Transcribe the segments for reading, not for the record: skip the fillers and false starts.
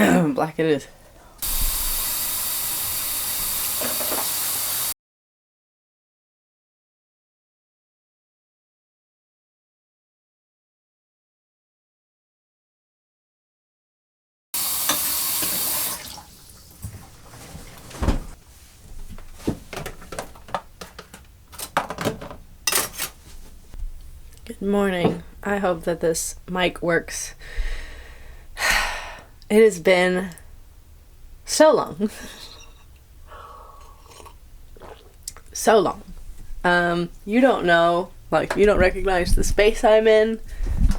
Black it is. Good morning. I hope that this mic works. It has been so long. So long. You don't know, like, you don't recognize the space I'm in.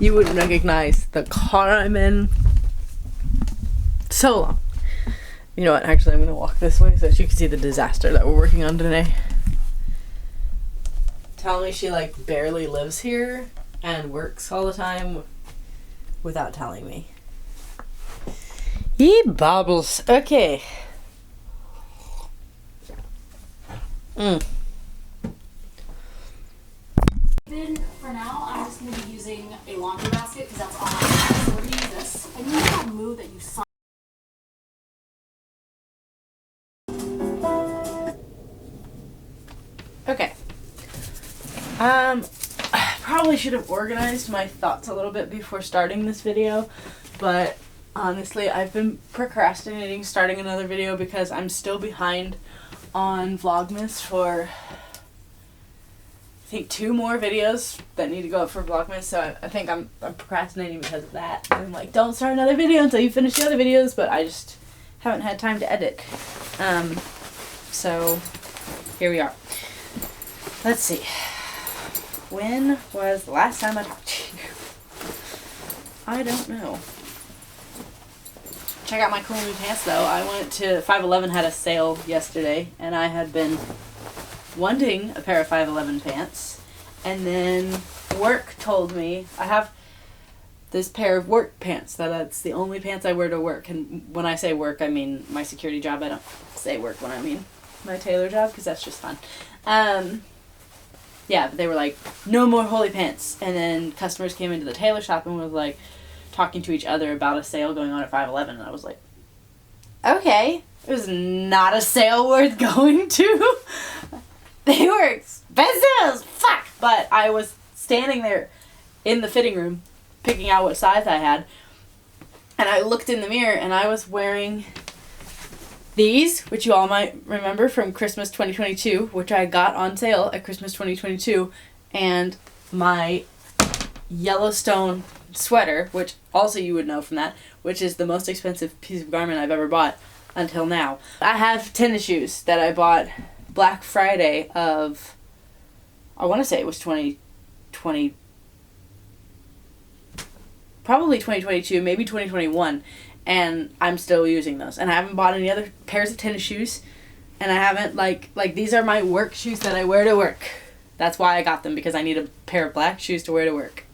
You wouldn't recognize the car I'm in. So long. You know what, actually I'm gonna walk this way so that you can see the disaster that we're working on today. Tell me she like barely lives here and works all the time without telling me. Ye bobbles. Okay. Then for now, I'm just going to be using a laundry basket because that's all I have. So we're going to use this. And you know that move that you saw. Okay. I probably should have organized my thoughts a little bit before starting this video, but honestly, I've been procrastinating starting another video because I'm still behind on Vlogmas for, I think, 2 more videos that need to go up for Vlogmas, so I think I'm procrastinating because of that. I'm like, don't start another video until you finish the other videos, but I just haven't had time to edit. So here we are. Let's see. When was the last time I talked to you? I don't know. Check out my cool new pants though. I went to 5.11 had a sale yesterday, and I had been wanting a pair of 5.11 pants, and then work told me I have this pair of work pants that's the only pants I wear to work. And when I say work, I mean my security job. I don't say work when I mean my tailor job because that's just fun. Yeah, they were like, no more Holy pants. And then customers came into the tailor shop and was like talking to each other about a sale going on at 5.11, and I was like, okay, it was not a sale worth going to. They were expensive as fuck. But I was standing there in the fitting room picking out what size I had, and I looked in the mirror and I was wearing these, which you all might remember from Christmas 2022, which I got on sale at Christmas 2022, and my Yellowstone sweater, which also you would know from that, which is the most expensive piece of garment I've ever bought until now. I have tennis shoes that I bought Black Friday of, I want to say it was 2020, probably 2022, maybe 2021. And I'm still using those. And I haven't bought any other pairs of tennis shoes. And I haven't, like these are my work shoes that I wear to work. That's why I got them, because I need a pair of black shoes to wear to work.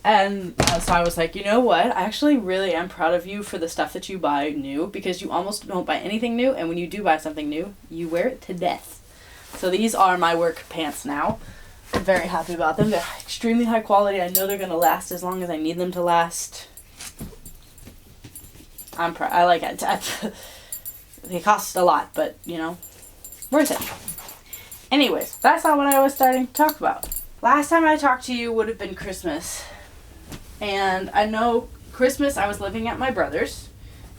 And so I was like, you know what? I actually really am proud of you for the stuff that you buy new, because you almost don't buy anything new. And when you do buy something new, you wear it to death. So these are my work pants now. I'm very happy about them. They're extremely high quality. I know they're going to last as long as I need them to last. I like it. They cost a lot, but, you know, worth it. Anyways, that's not what I was starting to talk about. Last time I talked to you would have been Christmas. And I know Christmas I was living at my brother's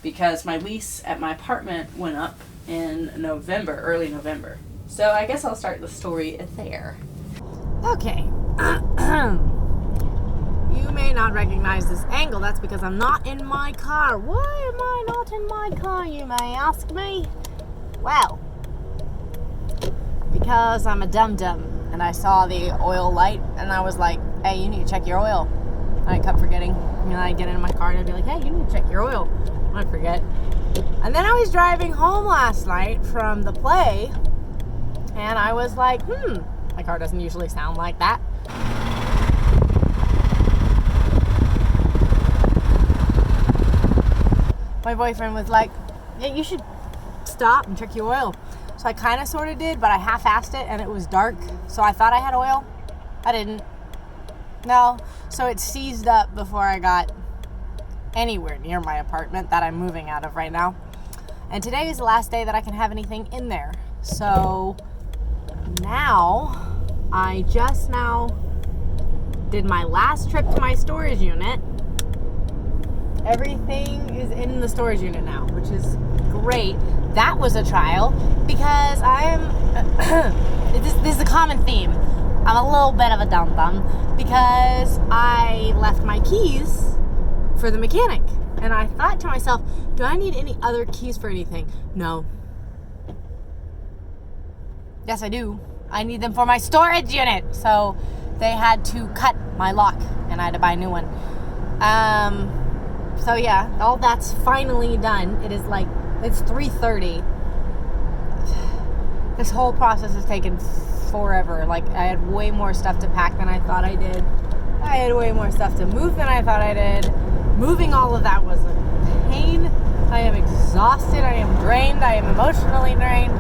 because my lease at my apartment went up in November, early November. So I guess I'll start the story there. Okay. You may not recognize this angle. That's because I'm not in my car. Why am I not in my car, you may ask me? Well, because I'm a dum-dum, and I saw the oil light, and I was like, hey, you need to check your oil. I kept forgetting. You know, I'd get into my car, and I'd be like, hey, you need to check your oil. I'd forget. And then I was driving home last night from the play, and I was like, my car doesn't usually sound like that. My boyfriend was like, yeah, you should stop and check your oil. So I kind of sort of did, but I half-assed it, and it was dark, so I thought I had oil. I didn't. No. So it seized up before I got anywhere near my apartment that I'm moving out of right now. And today is the last day that I can have anything in there. So now, I just now did my last trip to my storage unit. Everything is in the storage unit now, which is great. That was a trial because this is a common theme. I'm a little bit of a dum-dum because I left my keys for the mechanic. And I thought to myself, do I need any other keys for anything? No. Yes, I do. I need them for my storage unit. So they had to cut my lock and I had to buy a new one. So yeah, all that's finally done. It is like, it's 3:30. This whole process has taken forever. Like, I had way more stuff to pack than I thought I did. I had way more stuff to move than I thought I did. Moving all of that was a pain. I am exhausted. I am drained. I am emotionally drained.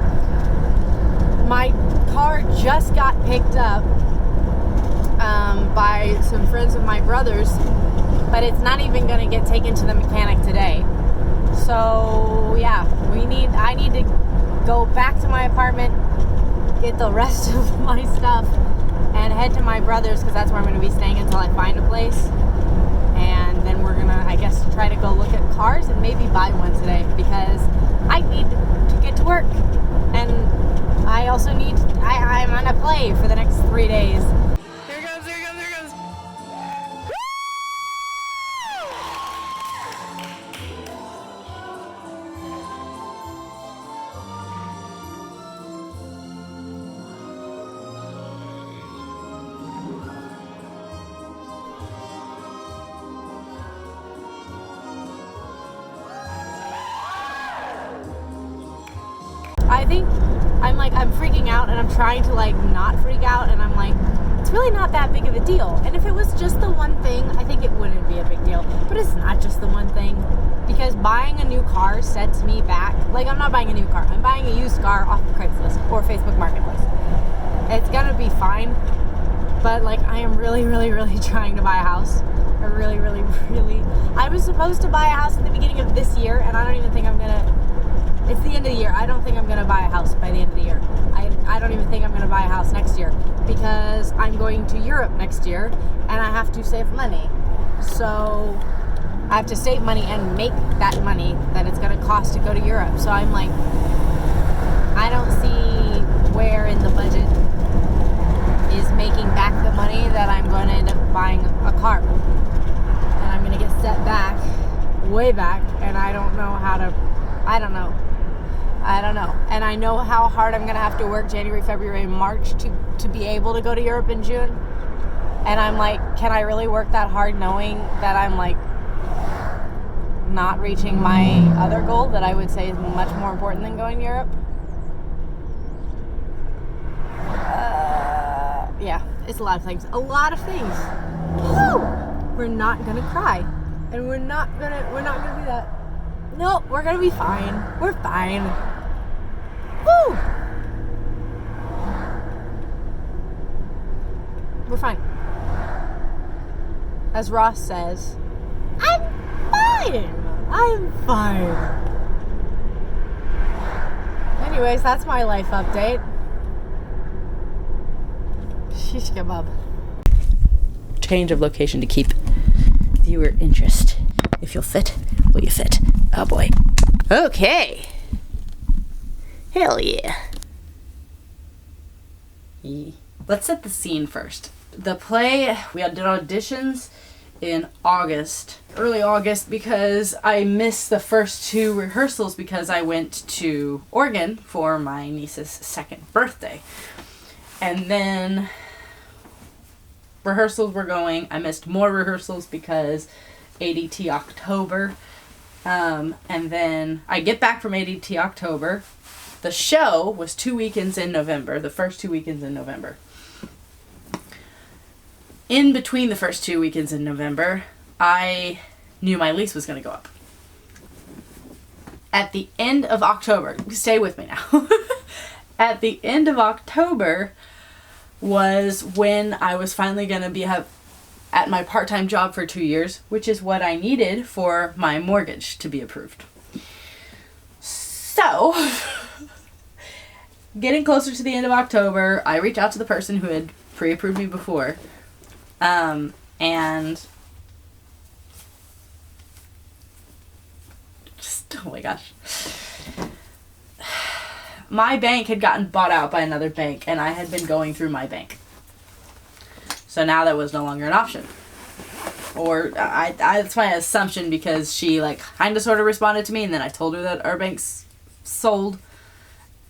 My car just got picked up by some friends of my brother's, but it's not even going to get taken to the mechanic today. So yeah, I need to go back to my apartment, get the rest of my stuff, and head to my brother's because that's where I'm going to be staying until I find a place. And then we're going to, I guess, try to go look at cars and maybe buy one today because I need to get to work. And I also I'm on a play for the next 3 days. Here it goes, here it goes, here it goes. I think I'm freaking out and I'm trying to not freak out, and I'm like, it's really not that big of a deal. And if it was just the one thing, I think it wouldn't be a big deal. But it's not just the one thing, because buying a new car sets me back. I'm not buying a new car. I'm buying a used car off of Craigslist or Facebook Marketplace. It's gonna be fine, but I am really, really, really trying to buy a house. I was supposed to buy a house at the beginning of this year, and I don't even think I'm gonna. It's the end of the year. I don't think I'm going to buy a house by the end of the year. I don't even think I'm going to buy a house next year because I'm going to Europe next year and I have to save money. So I have to save money and make that money that it's going to cost to go to Europe. So I'm like, I don't see where in the budget is making back the money that I'm going to end up buying a car. And I'm going to get set back, way back, and I don't know how to, I don't know. And I know how hard I'm going to have to work January, February, March to be able to go to Europe in June. And I'm like, can I really work that hard knowing that I'm not reaching my other goal that I would say is much more important than going to Europe? Yeah, it's a lot of things. Woo! We're not going to cry. And we're not going to do that. No, we're gonna be fine. We're fine. Woo! We're fine. As Ross says, I'm fine. Anyways, that's my life update. Shish kebab. Change of location to keep viewer interest. If you'll fit, will you fit? Oh boy. Okay. Hell yeah. Let's set the scene first. The play, we did auditions in August, early August, because I missed the first 2 rehearsals because I went to Oregon for my niece's 2nd birthday. And then rehearsals were going. I missed more rehearsals because ADT October. And then I get back from ADT October. The show was 2 weekends in November, the first 2 weekends in November. In between the first 2 weekends in November, I knew my lease was going to go up. At the end of October, stay with me now. At the end of October was when I was finally going to at my part-time job for 2 years, which is what I needed for my mortgage to be approved. So, getting closer to the end of October, I reach out to the person who had pre-approved me before, and just, oh my gosh. My bank had gotten bought out by another bank, and I had been going through my bank. So now that was no longer an option. Or, that's my assumption, because she, like, kind of sort of responded to me, and then I told her that our banks sold,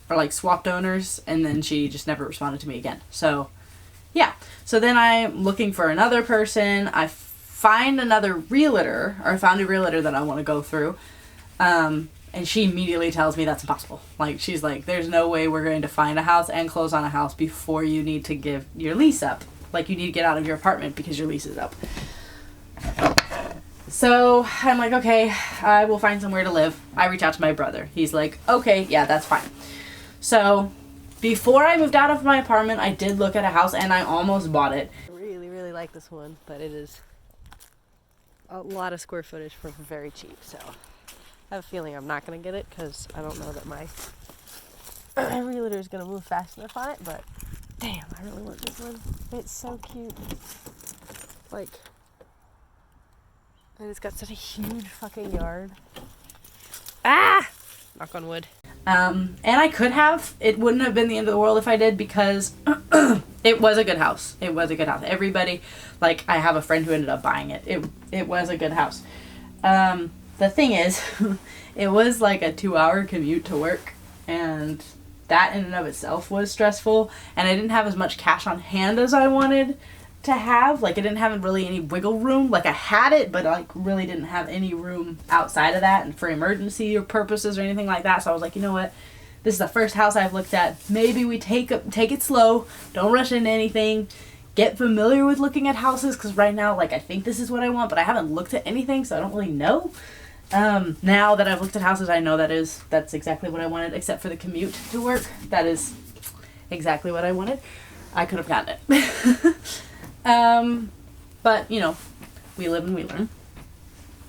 or, like, swapped owners, and then she just never responded to me again. So, yeah. So then I'm looking for another person. I find another realtor, or I found a realtor that I want to go through, and she immediately tells me that's impossible. Like, she's like, there's no way we're going to find a house and close on a house before you need to give your lease up. Like, you need to get out of your apartment because your lease is up. So I'm like, okay, I will find somewhere to live. I reach out to my brother. He's like, okay, yeah, that's fine. So before I moved out of my apartment, I did look at a house and I almost bought it. I really, really like this one, but it is a lot of square footage for very cheap. So I have a feeling I'm not going to get it because I don't know that my realtor is going to move fast enough on it, but damn, I really want this one. It's so cute. Like, and it's got such a huge fucking yard. Ah! Knock on wood. And I could have. It wouldn't have been the end of the world if I did, because it was a good house. It was a good house. Everybody, like, I have a friend who ended up buying it. It was a good house. The thing is, it was like a 2-hour commute to work, and that in and of itself was stressful, and I didn't have as much cash on hand as I wanted to have. Like, I didn't have really any wiggle room. Like, I had it, but I really didn't have any room outside of that and for emergency or purposes or anything like that. So I was like, you know what? This is the first house I've looked at. Maybe we take it slow. Don't rush into anything. Get familiar with looking at houses, because right now, like, I think this is what I want, but I haven't looked at anything, so I don't really know. Now that I've looked at houses, I know that's exactly what I wanted, except for the commute to work. That is exactly what I wanted. I could have gotten it. But, you know, we live and we learn,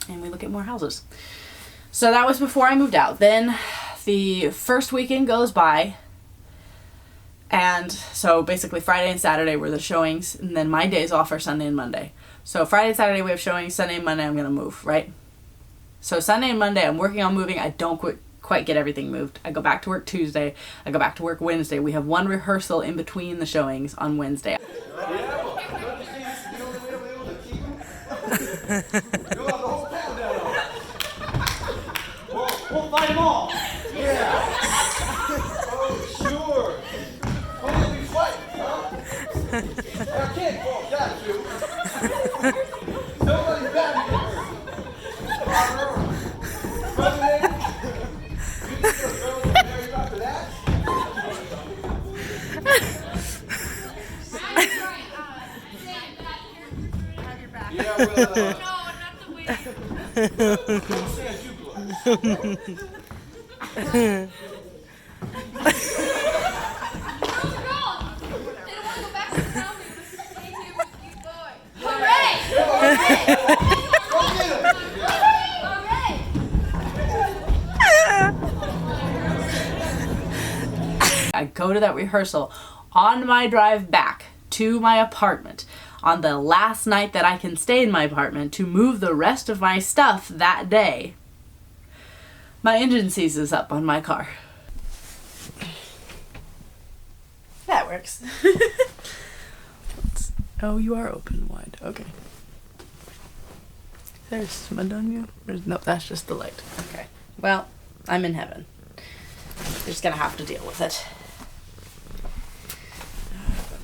and we look at more houses. So that was before I moved out. Then the first weekend goes by, and so basically Friday and Saturday were the showings, and then my days off are Sunday and Monday. So Friday and Saturday we have showings, Sunday and Monday I'm going to move, right? So Sunday and Monday I'm working on moving. I don't quite get everything moved. I go back to work Tuesday. I go back to work Wednesday. We have one rehearsal in between the showings on Wednesday. We'll fight them all. Yeah. Oh, sure. Who'll be fighting, huh? I can't fault that, too. Nobody's bad here. President, you think you're throwing the married after that? Yeah, well, no, not the way. Don't say I do blood. I go to that rehearsal on my drive back to my apartment on the last night that I can stay in my apartment to move the rest of my stuff that day. My engine seizes up on my car. That works. Oh, you are open wide. Okay. There's smudge on you? No, that's just the light. Okay. Well, I'm in heaven. You're just gonna have to deal with it.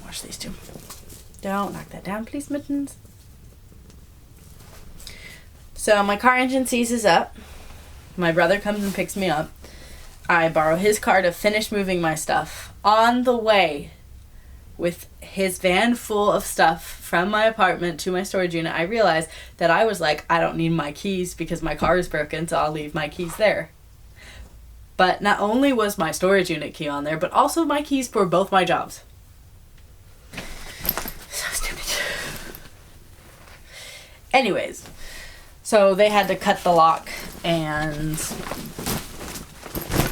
Wash these two. Don't knock that down, please, Mittens. So my car engine seizes up. My brother comes and picks me up. I borrow his car to finish moving my stuff. On the way, with his van full of stuff from my apartment to my storage unit, I realized that I was like, I don't need my keys because my car is broken, so I'll leave my keys there. But not only was my storage unit key on there, but also my keys for both my jobs. So stupid. Anyways, so they had to cut the lock and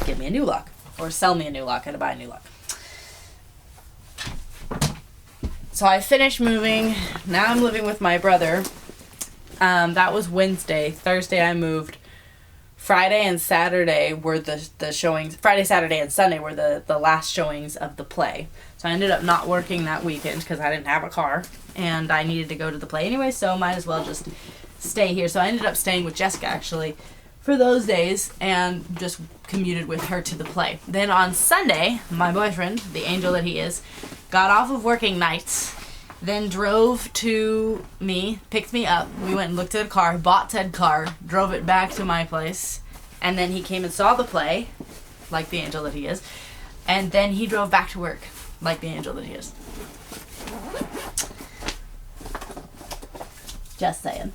give me a new lock. Or sell me a new lock. I had to buy a new lock. So I finished moving. Now I'm living with my brother. That was Wednesday. Thursday I moved. Friday and Saturday were the showings. Friday, Saturday, and Sunday were the last showings of the play. So I ended up not working that weekend because I didn't have a car. And I needed to go to the play anyway, so might as well just stay here. So I ended up staying with Jessica, actually, for those days and just commuted with her to the play. Then on Sunday, my boyfriend, the angel that he is, got off of working nights, then drove to me, picked me up. We went and looked at a car, bought said car, drove it back to my place, and then he came and saw the play, like the angel that he is, and then he drove back to work, like the angel that he is. Just saying.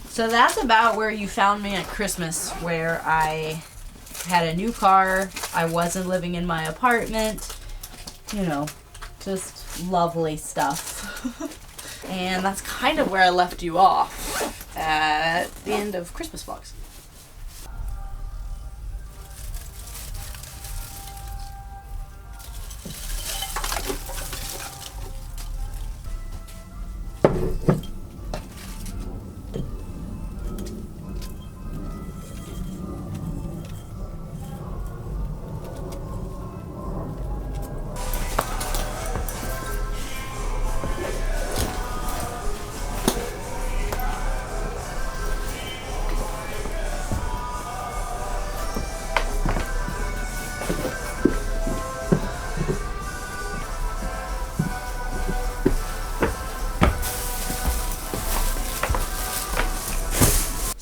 So that's about where you found me at Christmas, where I had a new car, I wasn't living in my apartment, you know, just lovely stuff. And that's kind of where I left you off at the end of Christmas vlogs.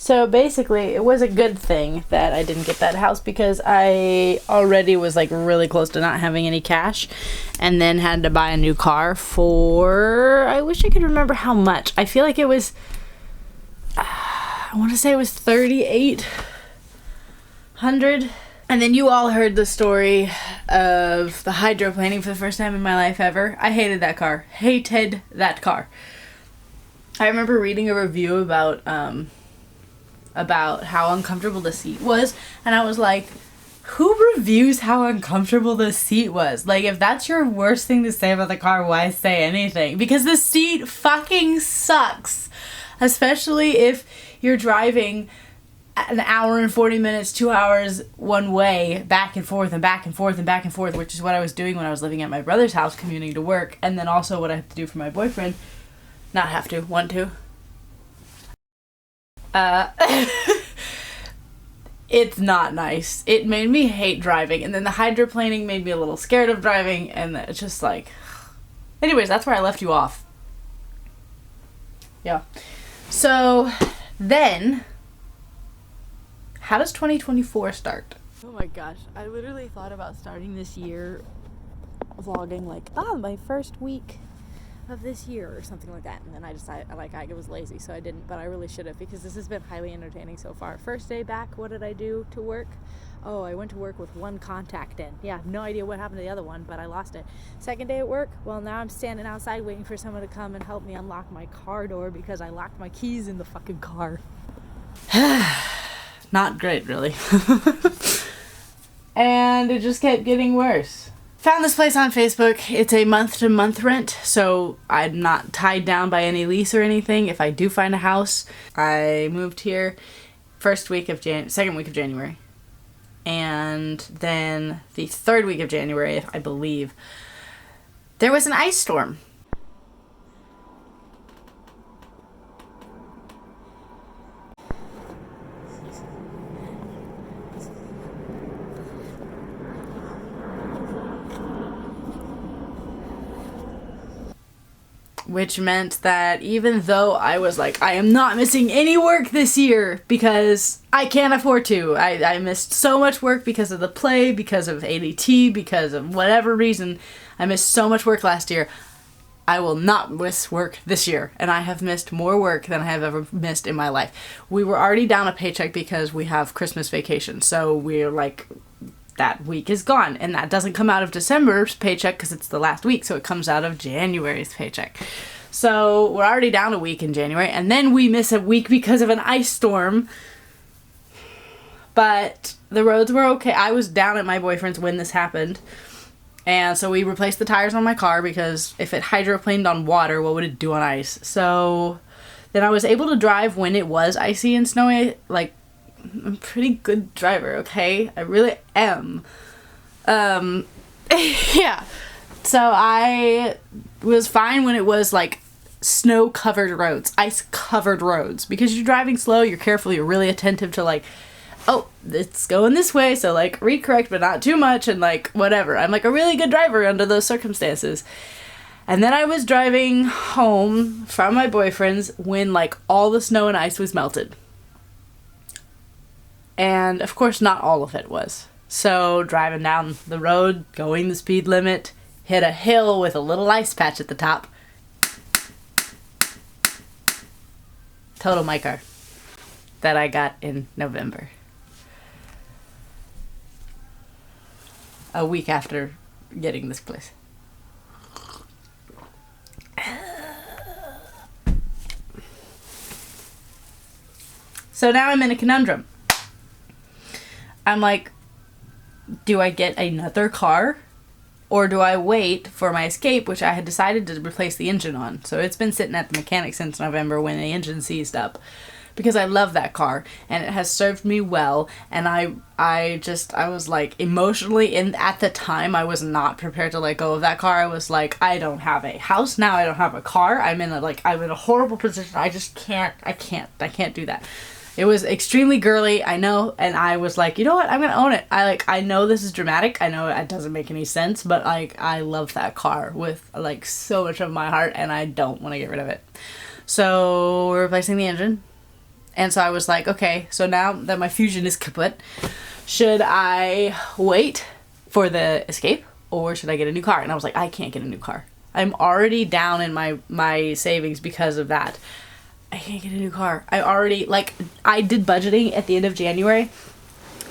So basically, it was a good thing that I didn't get that house because I already was like really close to not having any cash and then had to buy a new car for, I wish I could remember how much. I feel like it was, I want to say it was $3,800. And then you all heard the story of the hydroplaning for the first time in my life ever. I hated that car. Hated that car. I remember reading a review about how uncomfortable the seat was, and I was like, who reviews how uncomfortable the seat was? Like, if that's your worst thing to say about the car, why say anything? Because the seat fucking sucks, especially if you're driving an hour and 40 minutes, 2 hours one way, back and forth and back and forth and back and forth, which is what I was doing when I was living at my brother's house commuting to work, and then also what I have to do for my boyfriend. Not have to, want to. It's not nice. It made me hate driving, and then the hydroplaning made me a little scared of driving, and it's just like... Anyways, that's where I left you off. Yeah. So, then... How does 2024 start? Oh my gosh, I literally thought about starting this year vlogging like, my first week of this year or something like that, and then I decided, I was lazy, so I didn't, but I really should have, because this has been highly entertaining so far. First day back, what did I do to work? Oh, I went to work with one contact in. Yeah, no idea what happened to the other one, but I lost it. Second day at work, well, now I'm standing outside waiting for someone to come and help me unlock my car door because I locked my keys in the fucking car. Not great, really. And it just kept getting worse. Found this place on Facebook. It's a month-to-month rent, so I'm not tied down by any lease or anything. If I do find a house, I moved here second week of January. And then the third week of January, I believe, there was an ice storm. Which meant that even though I was like, I am not missing any work this year because I can't afford to. I missed so much work because of the play, because of ADT, because of whatever reason. I missed so much work last year. I will not miss work this year. And I have missed more work than I have ever missed in my life. We were already down a paycheck because we have Christmas vacation. So we're like... that week is gone, and that doesn't come out of December's paycheck because it's the last week, so it comes out of January's paycheck. So we're already down a week in January, and then we miss a week because of an ice storm. But the roads were okay. I was down at my boyfriend's when this happened. And so we replaced the tires on my car because if it hydroplaned on water, what would it do on ice? So then I was able to drive when it was icy and snowy. Like, I'm a pretty good driver, okay? I really am. Yeah. So I was fine when it was like snow-covered roads, ice-covered roads. Because you're driving slow, you're careful, you're really attentive to like, oh, it's going this way, so like recorrect but not too much, and like whatever. I'm like a really good driver under those circumstances. And then I was driving home from my boyfriend's when like all the snow and ice was melted. And of course not all of it was. So driving down the road, going the speed limit, hit a hill with a little ice patch at the top. Total my car that I got in November. A week after getting this place. So now I'm in a conundrum. I'm like, do I get another car? Or do I wait for my Escape, which I had decided to replace the engine on? So it's been sitting at the mechanic since November when the engine seized up. Because I love that car and it has served me well, and I was like emotionally at the time I was not prepared to let go of that car. I was like, I don't have a house now, I don't have a car, I'm in a horrible position. I can't do that. It was extremely girly, I know, and I was like, you know what, I'm gonna own it. I know this is dramatic, I know it doesn't make any sense, but like I love that car with like so much of my heart, and I don't want to get rid of it. So we're replacing the engine. And so I was like, okay, so now that my Fusion is kaput, should I wait for the Escape or should I get a new car? And I was like, I can't get a new car. I'm already down in my savings because of that. I can't get a new car. I did budgeting at the end of January.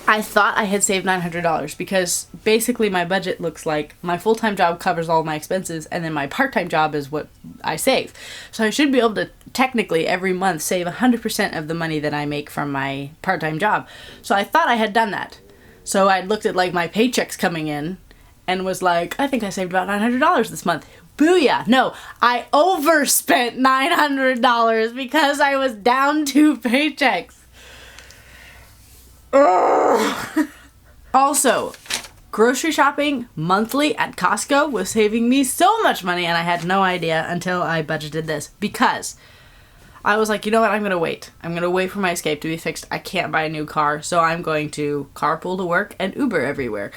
I thought I had saved $900 because basically my budget looks like my full-time job covers all my expenses and then my part-time job is what I save. So I should be able to technically every month save 100% of the money that I make from my part-time job. So I thought I had done that. So I looked at like my paychecks coming in and was like, I think I saved about $900 this month. Booyah! No, I overspent $900 because I was down 2 paychecks. Ugh. Also, grocery shopping monthly at Costco was saving me so much money, and I had no idea until I budgeted this because I was like, you know what, I'm gonna wait. I'm gonna wait for my Escape to be fixed. I can't buy a new car, so I'm going to carpool to work and Uber everywhere.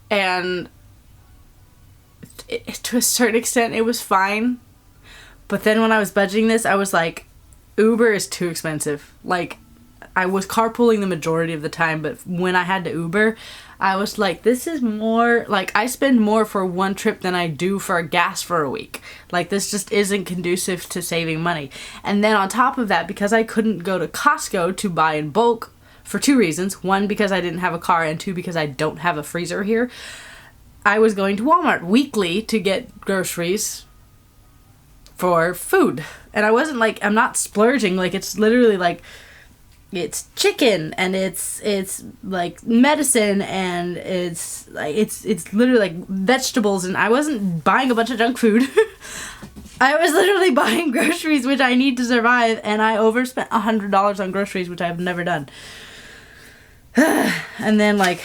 And to a certain extent, it was fine. But then when I was budgeting this, I was like, Uber is too expensive. Like, I was carpooling the majority of the time, but when I had to Uber, I was like, this is more, like, I spend more for one trip than I do for gas for a week. Like, this just isn't conducive to saving money. And then on top of that, because I couldn't go to Costco to buy in bulk for 2 reasons. 1, because I didn't have a car, and 2, because I don't have a freezer here. I was going to Walmart weekly to get groceries for food. And I wasn't like, I'm not splurging, like, it's literally like, it's chicken and it's like medicine and it's literally like vegetables, and I wasn't buying a bunch of junk food. I was literally buying groceries which I need to survive, and I overspent $100 on groceries, which I've never done. And then like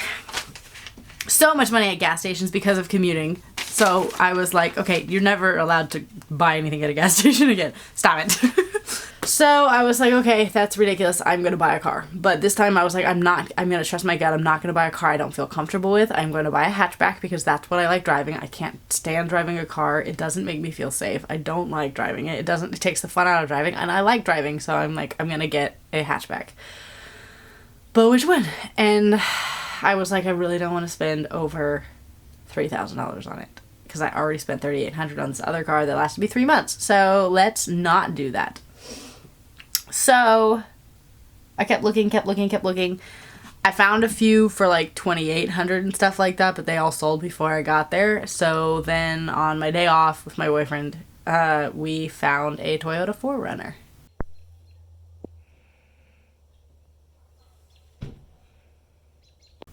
so much money at gas stations because of commuting. So I was like, okay, you're never allowed to buy anything at a gas station again. Stop it. So I was like, okay, that's ridiculous. I'm going to buy a car. But this time I was like, I'm going to trust my gut. I'm not going to buy a car I don't feel comfortable with. I'm going to buy a hatchback because that's what I like driving. I can't stand driving a car. It doesn't make me feel safe. I don't like driving it. It takes the fun out of driving, and I like driving. So I'm like, I'm going to get a hatchback. But which one? And I was like, I really don't want to spend over $3,000 on it because I already spent $3,800 on this other car that lasted me 3 months. So let's not do that. So I kept looking. I found a few for like $2,800 and stuff like that, but they all sold before I got there. So then on my day off with my boyfriend, we found a Toyota 4Runner.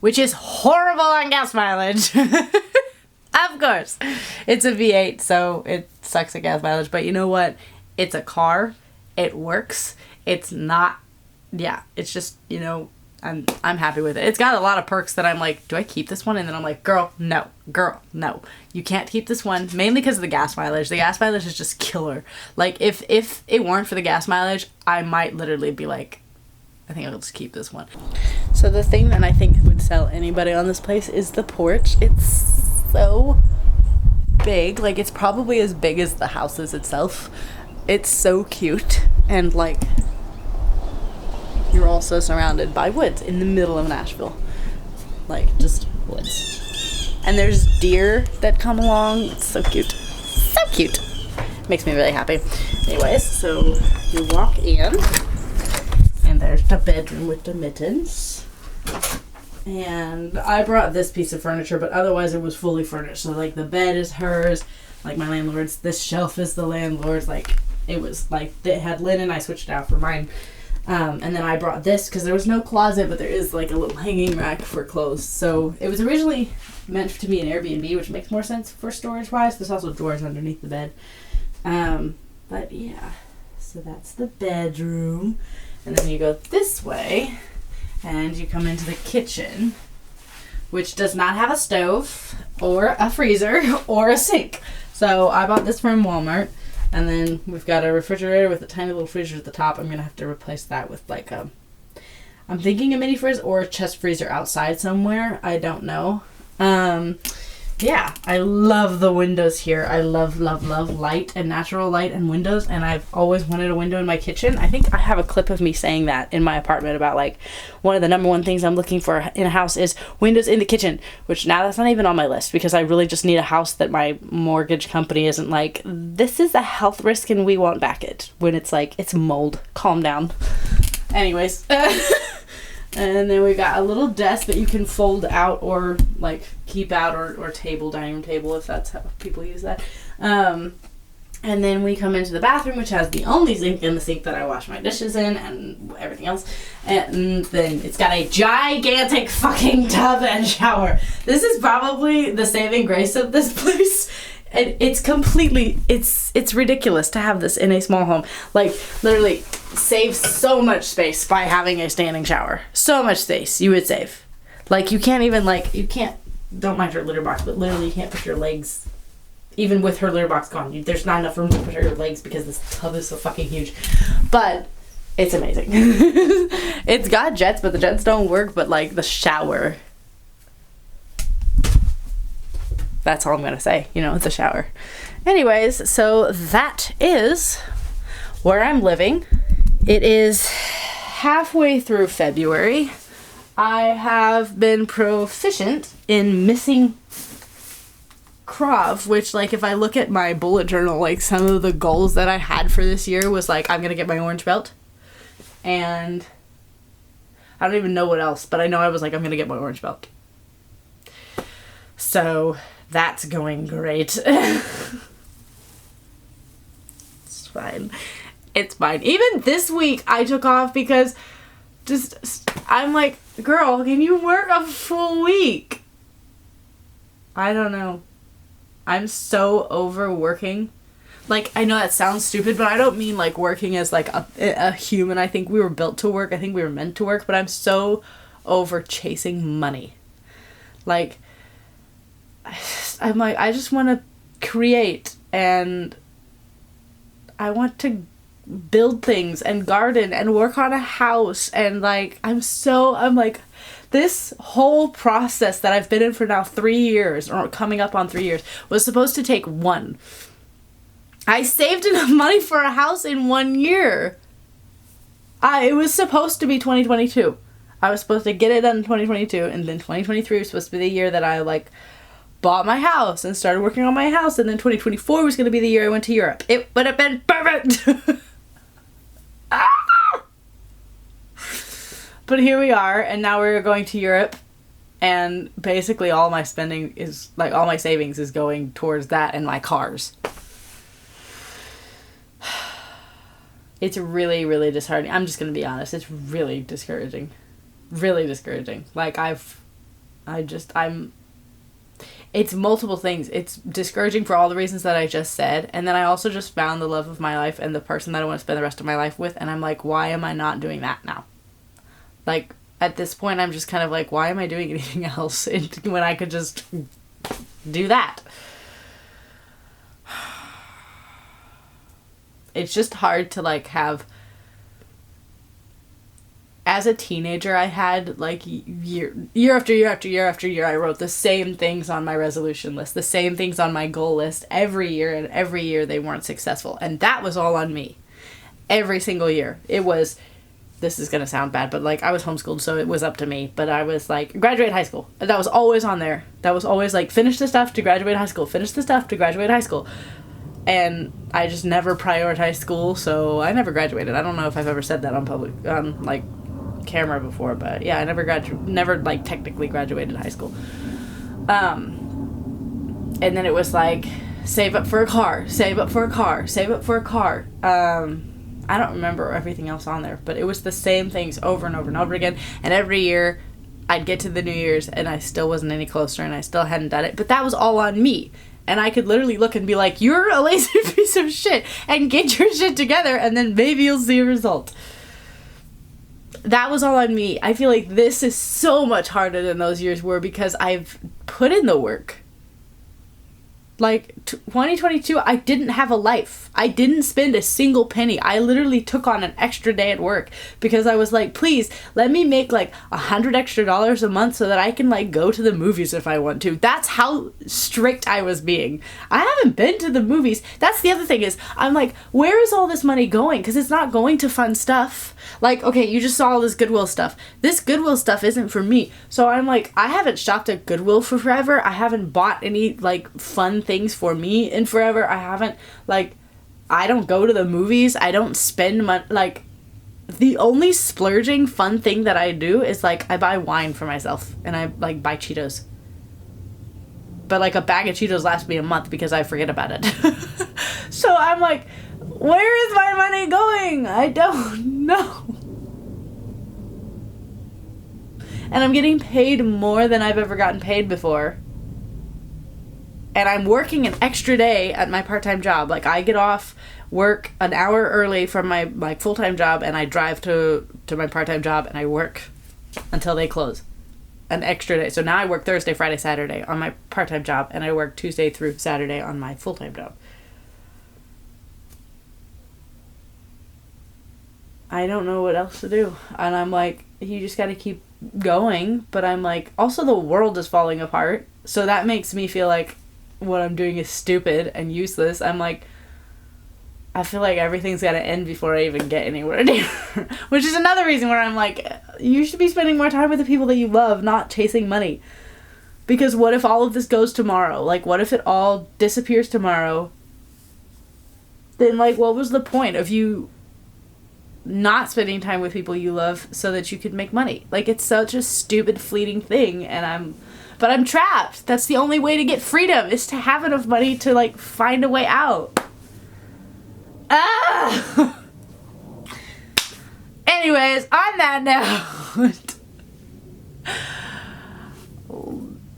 Which is horrible on gas mileage. Of course. It's a V8, so it sucks at gas mileage. But you know what? It's a car. It works. It's not... Yeah, it's just, you know, I'm happy with it. It's got a lot of perks that I'm like, do I keep this one? And then I'm like, girl, no. Girl, no. You can't keep this one. Mainly because of the gas mileage. The gas mileage is just killer. Like, if it weren't for the gas mileage, I might literally be like, I think I'll just keep this one. So the thing that I think would sell anybody on this place is the porch. It's so big. Like, it's probably as big as the houses itself. It's so cute. And, like, you're also surrounded by woods in the middle of Nashville. Like, just woods. And there's deer that come along. It's so cute. So cute. Makes me really happy. Anyways, so you walk in. And there's the bedroom with the mittens. And I brought this piece of furniture, but otherwise it was fully furnished. So, like, the bed is hers. Like, my landlord's. This shelf is the landlord's. Like, it was, like, it had linen. I switched it out for mine. And then I brought this because there was no closet, but there is, like, a little hanging rack for clothes. So, it was originally meant to be an Airbnb, which makes more sense for storage-wise. There's also drawers underneath the bed. But, yeah. So, that's the bedroom. And then you go this way, and you come into the kitchen, which does not have a stove, or a freezer, or a sink. So I bought this from Walmart, and then we've got a refrigerator with a tiny little freezer at the top. I'm going to have to replace that with, like, I'm thinking a mini fridge or a chest freezer outside somewhere. I don't know. Yeah, I love the windows here. I love, love, love light and natural light and windows, and I've always wanted a window in my kitchen. I think I have a clip of me saying that in my apartment about, like, one of the number one things I'm looking for in a house is windows in the kitchen, which now that's not even on my list because I really just need a house that my mortgage company isn't like, this is a health risk and we won't back it, when it's like, it's mold. Calm down. Anyways. And then we got a little desk that you can fold out or, like, keep out, or table, dining room table, if that's how people use that. And then we come into the bathroom, which has the only sink in the sink that I wash my dishes in and everything else. And then it's got a gigantic fucking tub and shower. This is probably the saving grace of this place. And it's completely, it's ridiculous to have this in a small home. Like, literally saves so much space by having a standing shower. So much space you would save. Like, you can't even, like, don't mind her litter box, but literally you can't put your legs, even with her litter box gone, there's not enough room to put your legs because this tub is so fucking huge. But it's amazing. It's got jets, but the jets don't work, but, like, the shower, that's all I'm going to say, you know, it's a shower. Anyways, so that is where I'm living. It is halfway through February. I have been proficient in missing Krav, which, like, if I look at my bullet journal, like, some of the goals that I had for this year was, like, I'm going to get my orange belt. And I don't even know what else, but I know I was like, I'm going to get my orange belt. So that's going great. It's fine. It's fine. Even this week I took off because I'm like, girl, can you work a full week? I don't know. I'm so over working. Like, I know that sounds stupid, but I don't mean, like, working as, like, a human. I think we were built to work. I think we were meant to work, but I'm so over chasing money. Like, I'm like, I just want to create, and I want to build things and garden and work on a house, and, like, I'm like, this whole process that I've been in for now 3 years, or coming up on 3 years, was supposed to take 1. I saved enough money for a house in 1 year. It was supposed to be 2022. I was supposed to get it done in 2022, and then 2023 was supposed to be the year that I, like, bought my house and started working on my house, and then 2024 was going to be the year I went to Europe. It would have been perfect! But here we are, and now we're going to Europe, and basically all my spending is, like, all my savings is going towards that and my cars. It's really, really disheartening. I'm just going to be honest. It's really discouraging. Really discouraging. Like, it's multiple things. It's discouraging for all the reasons that I just said. And then I also just found the love of my life and the person that I want to spend the rest of my life with. And I'm like, why am I not doing that now? Like, at this point, I'm just kind of like, why am I doing anything else when I could just do that? It's just hard to, like, have... As a teenager, I had, like, year after year after year after year, I wrote the same things on my resolution list, the same things on my goal list every year, and every year they weren't successful. And that was all on me. Every single year. It was, this is going to sound bad, but, like, I was homeschooled, so it was up to me. But I was, like, graduate high school. That was always on there. That was always, like, finish the stuff to graduate high school. Finish the stuff to graduate high school. And I just never prioritized school, so I never graduated. I don't know if I've ever said that on public, like, camera before, but yeah, I never like technically graduated high school. And then it was like, save up for a car, save up for a car, save up for a car. I don't remember everything else on there, but it was the same things over and over and over again. And every year I'd get to the New Year's and I still wasn't any closer and I still hadn't done it, but that was all on me. And I could literally look and be like, you're a lazy piece of shit, and get your shit together, and then maybe you'll see a result. That was all on me. I feel like this is so much harder than those years were because I've put in the work. Like, 2022, I didn't have a life. I didn't spend a single penny. I literally took on an extra day at work because I was like, please, let me make like $100 extra a month so that I can like go to the movies if I want to. That's how strict I was being. I haven't been to the movies. That's the other thing is, I'm like, where is all this money going? Because it's not going to fun stuff. Like, okay, you just saw all this Goodwill stuff. This Goodwill stuff isn't for me. So I'm like, I haven't shopped at Goodwill for forever. I haven't bought any like fun things for me in forever. I haven't, like, I don't go to the movies. I don't spend money. Like, the only splurging fun thing that I do is like, I buy wine for myself and I like buy Cheetos. But like a bag of Cheetos lasts me a month because I forget about it. So I'm like, where is my money going? I don't know. And I'm getting paid more than I've ever gotten paid before. And I'm working an extra day at my part-time job. Like, I get off work an hour early from my like full-time job, and I drive to my part-time job, and I work until they close. An extra day. So now I work Thursday, Friday, Saturday on my part-time job, and I work Tuesday through Saturday on my full-time job. I don't know what else to do. And I'm like, you just got to keep going. But I'm like, also the world is falling apart. So that makes me feel like what I'm doing is stupid and useless. I'm like, I feel like everything's got to end before I even get anywhere near. Which is another reason where I'm like, you should be spending more time with the people that you love, not chasing money. Because what if all of this goes tomorrow? Like, what if it all disappears tomorrow? Then, like, what was the point of you not spending time with people you love so that you could make money? Like, it's such a stupid, fleeting thing, and I'm trapped. That's the only way to get freedom, is to have enough money to, like, find a way out. Ah! Anyways, on that note,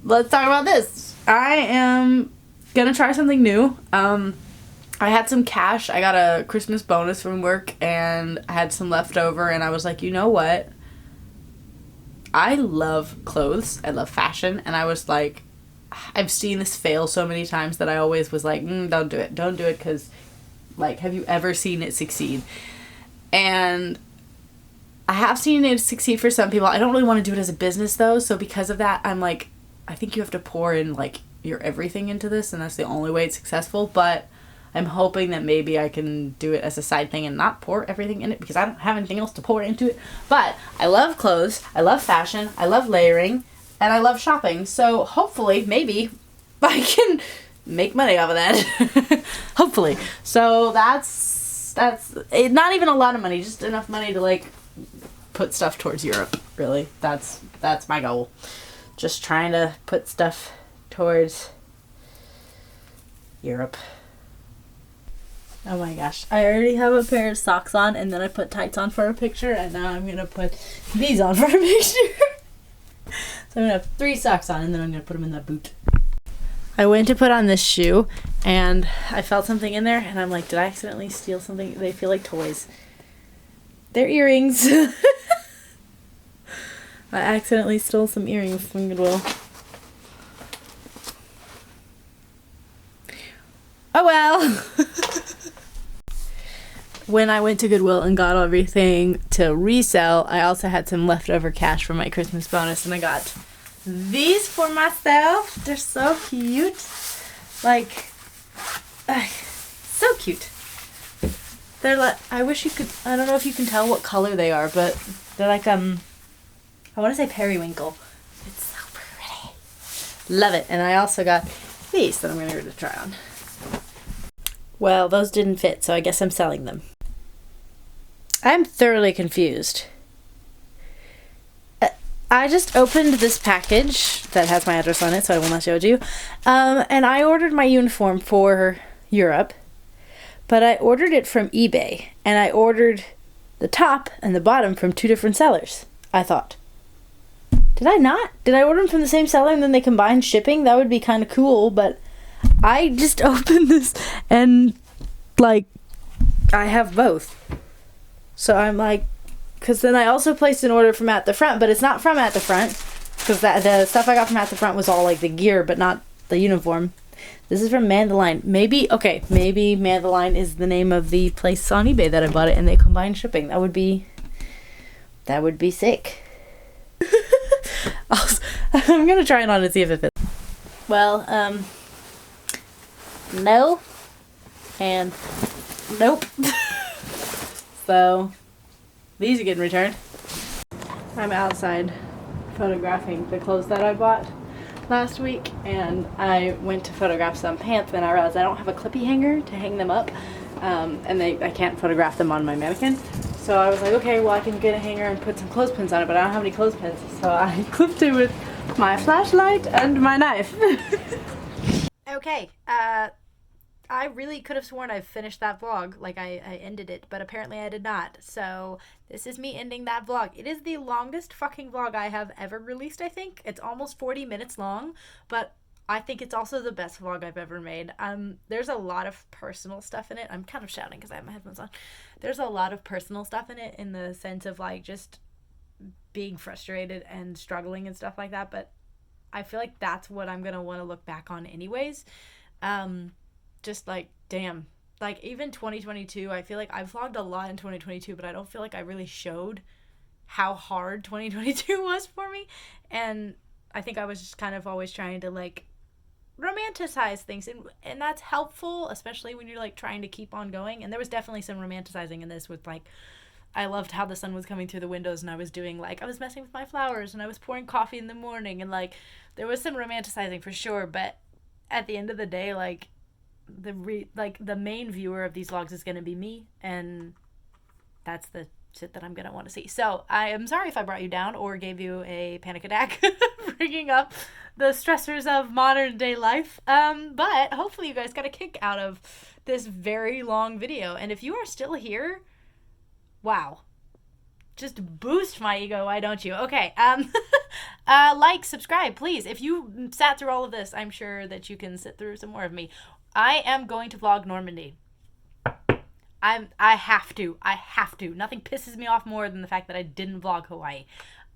let's talk about this. I am gonna try something new. I had some cash. I got a Christmas bonus from work, and I had some left over, and I was like, you know what? I love clothes. I love fashion, and I was like, I've seen this fail so many times that I always was like, don't do it. Don't do it, because, like, have you ever seen it succeed? And I have seen it succeed for some people. I don't really want to do it as a business, though, so because of that, I'm like, I think you have to pour in, like, your everything into this, and that's the only way it's successful, but I'm hoping that maybe I can do it as a side thing and not pour everything in it because I don't have anything else to pour into it. But I love clothes, I love fashion, I love layering, and I love shopping. So hopefully, maybe, I can make money off of that. Hopefully. So that's not even a lot of money, just enough money to like put stuff towards Europe, really. That's my goal. Just trying to put stuff towards Europe. Oh my gosh. I already have a pair of socks on, and then I put tights on for a picture, and now I'm going to put these on for a picture. So I'm going to have 3 socks on, and then I'm going to put them in the boot. I went to put on this shoe, and I felt something in there, and I'm like, did I accidentally steal something? They feel like toys. They're earrings. I accidentally stole some earrings from Goodwill. Oh well! When I went to Goodwill and got everything to resell, I also had some leftover cash from my Christmas bonus, and I got these for myself. They're so cute. Like, so cute. They're like, I wish you could, I don't know if you can tell what color they are, but they're like, I want to say periwinkle. It's so pretty. Love it. And I also got these that I'm going to go to try on. Well, those didn't fit, so I guess I'm selling them. I'm thoroughly confused. I just opened this package that has my address on it, so I will not show it to you. And I ordered my uniform for Europe, but I ordered it from eBay, and I ordered the top and the bottom from 2 different sellers, I thought. Did I not? Did I order them from the same seller and then they combined shipping? That would be kind of cool, but I just opened this and, like, I have both. So I'm like, because then I also placed an order from At the Front, but it's not from At the Front, because the stuff I got from At the Front was all, like, the gear, but not the uniform. This is from Mandelion. Maybe Mandelion is the name of the place on eBay that I bought it, and they combined shipping. That would be sick. I'm gonna try it on and see if it fits. Well, no, and nope. So, these are getting returned. I'm outside photographing the clothes that I bought last week, and I went to photograph some pants, and I realized I don't have a clippy hanger to hang them up, and I can't photograph them on my mannequin. So I was like, okay, well I can get a hanger and put some clothespins on it, but I don't have any clothespins, so I clipped it with my flashlight and my knife. Okay, I really could have sworn I finished that vlog, like I ended it, but apparently I did not. So this is me ending that vlog. It is the longest fucking vlog I have ever released, I think. It's almost 40 minutes long, but I think it's also the best vlog I've ever made. There's a lot of personal stuff in it. I'm kind of shouting because I have my headphones on. There's a lot of personal stuff in it, in the sense of, like, just being frustrated and struggling and stuff like that, but I feel like that's what I'm gonna want to look back on anyways. Just like, damn, like, even 2022, I feel like I vlogged a lot in 2022, but I don't feel like I really showed how hard 2022 was for me, and I think I was just kind of always trying to, like, romanticize things, and that's helpful, especially when you're, like, trying to keep on going. And there was definitely some romanticizing in this, with, like, I loved how the sun was coming through the windows, and I was doing, like, I was messing with my flowers, and I was pouring coffee in the morning, and, like, there was some romanticizing for sure. But at the end of the day, like, the main viewer of these vlogs is going to be me, and that's the shit that I'm going to want to see. So I am sorry if I brought you down or gave you a panic attack bringing up the stressors of modern day life. But hopefully you guys got a kick out of this very long video. And if you are still here, wow. Just boost my ego, why don't you? Okay, like, subscribe, please. If you sat through all of this, I'm sure that you can sit through some more of me. I am going to vlog Normandy. I have to. Nothing pisses me off more than the fact that I didn't vlog Hawaii.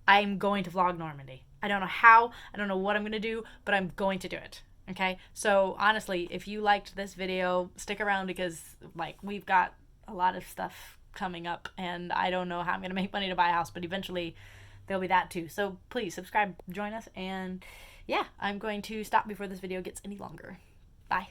I'm going to vlog Normandy. I don't know how, I don't know what I'm going to do, but I'm going to do it. Okay? So, honestly, if you liked this video, stick around, because, like, we've got a lot of stuff coming up, and I don't know how I'm going to make money to buy a house, but eventually there'll be that too. So, please subscribe, join us, and yeah, I'm going to stop before this video gets any longer. Bye.